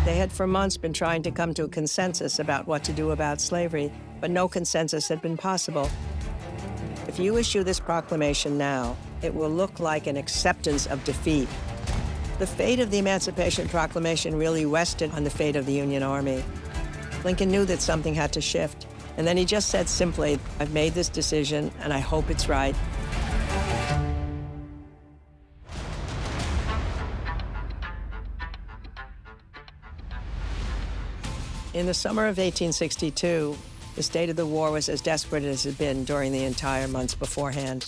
They had for months been trying to come to a consensus about what to do about slavery, but no consensus had been possible. If you issue this proclamation now, it will look like an acceptance of defeat. The fate of the Emancipation Proclamation really rested on the fate of the Union Army. Lincoln knew that something had to shift, and then he just said simply, "I've made this decision, and I hope it's right." In the summer of 1862, the state of the war was as desperate as it had been during the entire months beforehand.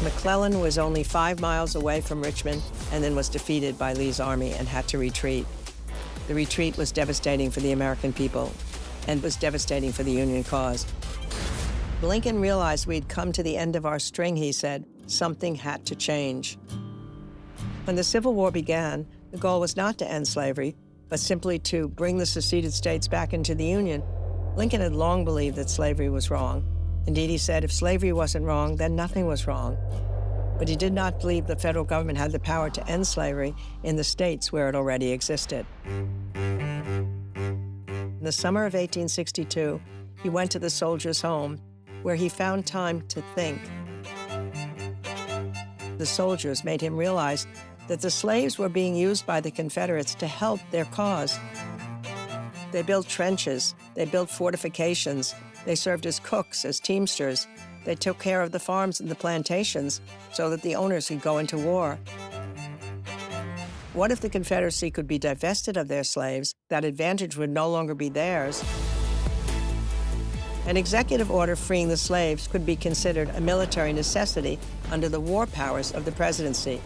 McClellan was only 5 miles away from Richmond and then was defeated by Lee's army and had to retreat. The retreat was devastating for the American people and was devastating for the Union cause. Lincoln realized we'd come to the end of our string, he said. Something had to change. When the Civil War began, the goal was not to end slavery, but simply to bring the seceded states back into the Union. Lincoln had long believed that slavery was wrong. Indeed, he said if slavery wasn't wrong, then nothing was wrong. But he did not believe the federal government had the power to end slavery in the states where it already existed. In the summer of 1862, he went to the Soldiers' Home, where he found time to think. The soldiers made him realize that the slaves were being used by the Confederates to help their cause. They built trenches, they built fortifications, they served as cooks, as teamsters. They took care of the farms and the plantations so that the owners could go into war. What if the Confederacy could be divested of their slaves? That advantage would no longer be theirs. An executive order freeing the slaves could be considered a military necessity under the war powers of the presidency.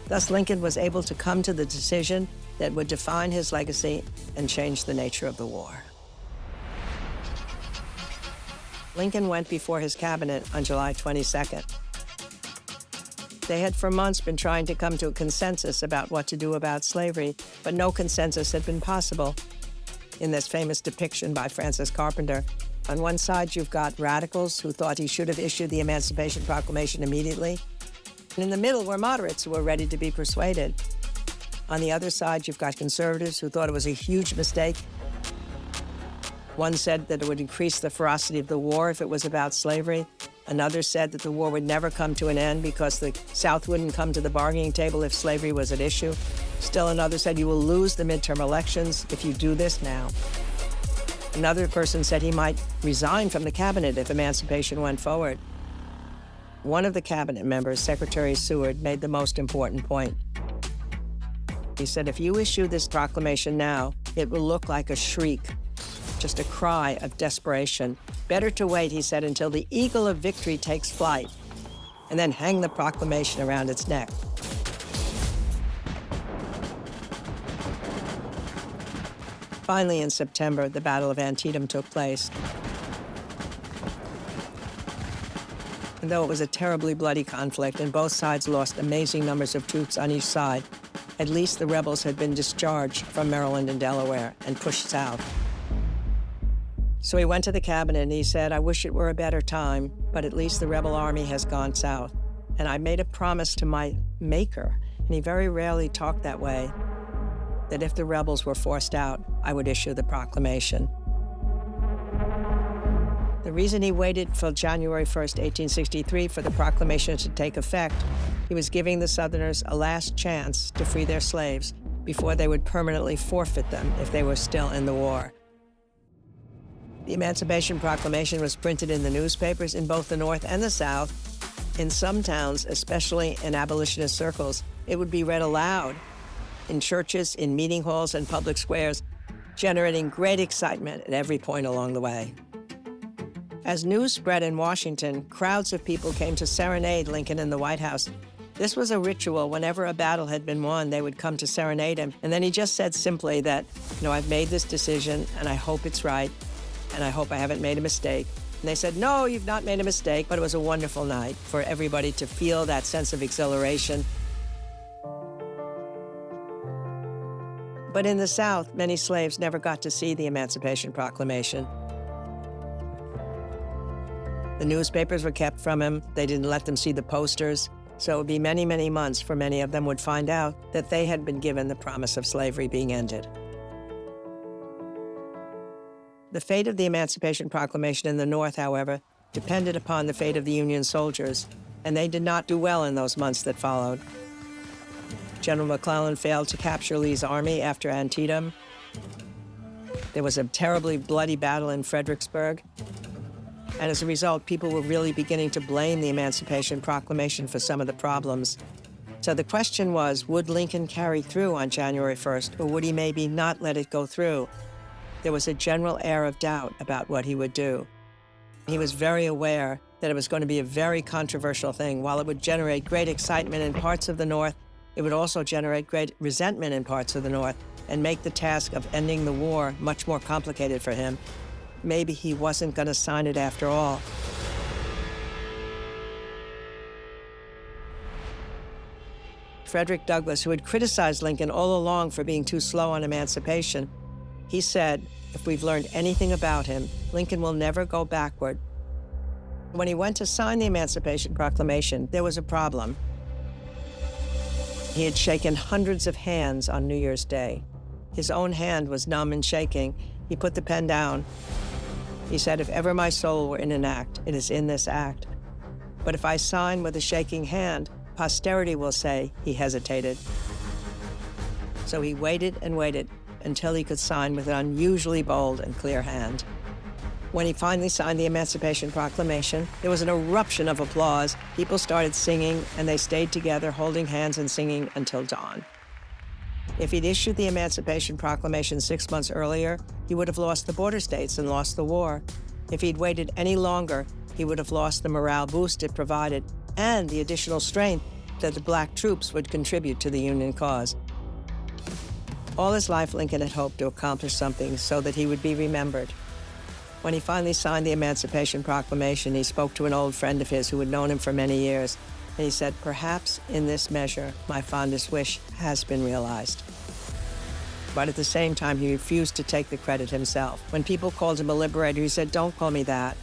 Thus, Lincoln was able to come to the decision that would define his legacy and change the nature of the war. Lincoln went before his cabinet on July 22nd. They had for months been trying to come to a consensus about what to do about slavery, but no consensus had been possible. In this famous depiction by Francis Carpenter, on one side you've got radicals who thought he should have issued the Emancipation Proclamation immediately. And in the middle were moderates who were ready to be persuaded. On the other side, you've got conservatives who thought it was a huge mistake. One said that it would increase the ferocity of the war if it was about slavery. Another said that the war would never come to an end because the South wouldn't come to the bargaining table if slavery was at issue. Still another said you will lose the midterm elections if you do this now. Another person said he might resign from the cabinet if emancipation went forward. One of the cabinet members, Secretary Seward, made the most important point. He said, if you issue this proclamation now, it will look like a shriek, just a cry of desperation. Better to wait, he said, until the eagle of victory takes flight, and then hang the proclamation around its neck. Finally, in September, the Battle of Antietam took place. And though it was a terribly bloody conflict and both sides lost amazing numbers of troops on each side, at least the rebels had been discharged from Maryland and Delaware and pushed south. So he went to the cabinet and he said, I wish it were a better time, but at least the rebel army has gone south. And I made a promise to my maker, and he very rarely talked that way, that if the rebels were forced out, I would issue the proclamation. The reason he waited till January 1st, 1863 for the proclamation to take effect, he was giving the Southerners a last chance to free their slaves before they would permanently forfeit them if they were still in the war. The Emancipation Proclamation was printed in the newspapers in both the North and the South. In some towns, especially in abolitionist circles, it would be read aloud in churches, in meeting halls, and public squares, generating great excitement at every point along the way. As news spread in Washington, crowds of people came to serenade Lincoln in the White House. This was a ritual. Whenever a battle had been won, they would come to serenade him. And then he just said simply that, I've made this decision, and I hope it's right, and I hope I haven't made a mistake. And they said, no, you've not made a mistake, but it was a wonderful night for everybody to feel that sense of exhilaration. But in the South, many slaves never got to see the Emancipation Proclamation. The newspapers were kept from him. They didn't let them see the posters. So it would be many, many months for many of them would find out that they had been given the promise of slavery being ended. The fate of the Emancipation Proclamation in the North, however, depended upon the fate of the Union soldiers, and they did not do well in those months that followed. General McClellan failed to capture Lee's army after Antietam. There was a terribly bloody battle in Fredericksburg. And as a result, people were really beginning to blame the Emancipation Proclamation for some of the problems. So the question was, would Lincoln carry through on January 1st, or would he maybe not let it go through? There was a general air of doubt about what he would do. He was very aware that it was going to be a very controversial thing. While it would generate great excitement in parts of the North, it would also generate great resentment in parts of the North and make the task of ending the war much more complicated for him. Maybe he wasn't going to sign it after all. Frederick Douglass, who had criticized Lincoln all along for being too slow on emancipation, he said, if we've learned anything about him, Lincoln will never go backward. When he went to sign the Emancipation Proclamation, there was a problem. He had shaken hundreds of hands on New Year's Day. His own hand was numb and shaking. He put the pen down. He said, if ever my soul were in an act, it is in this act. But if I sign with a shaking hand, posterity will say he hesitated. So he waited and waited until he could sign with an unusually bold and clear hand. When he finally signed the Emancipation Proclamation, there was an eruption of applause. People started singing, and they stayed together, holding hands and singing until dawn. If he'd issued the Emancipation Proclamation 6 months earlier, he would have lost the border states and lost the war. If he'd waited any longer, he would have lost the morale boost it provided and the additional strength that the black troops would contribute to the Union cause. All his life, Lincoln had hoped to accomplish something so that he would be remembered. When he finally signed the Emancipation Proclamation, he spoke to an old friend of his who had known him for many years, and he said, perhaps in this measure, my fondest wish has been realized. But at the same time, he refused to take the credit himself. When people called him a liberator, he said, don't call me that.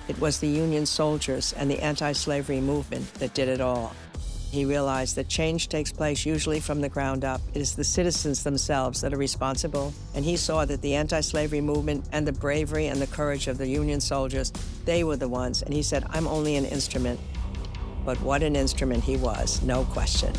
It was the Union soldiers and the anti-slavery movement that did it all. He realized that change takes place usually from the ground up. It is the citizens themselves that are responsible, and he saw that the anti-slavery movement and the bravery and the courage of the Union soldiers, they were the ones, and he said, I'm only an instrument. But what an instrument he was, no question.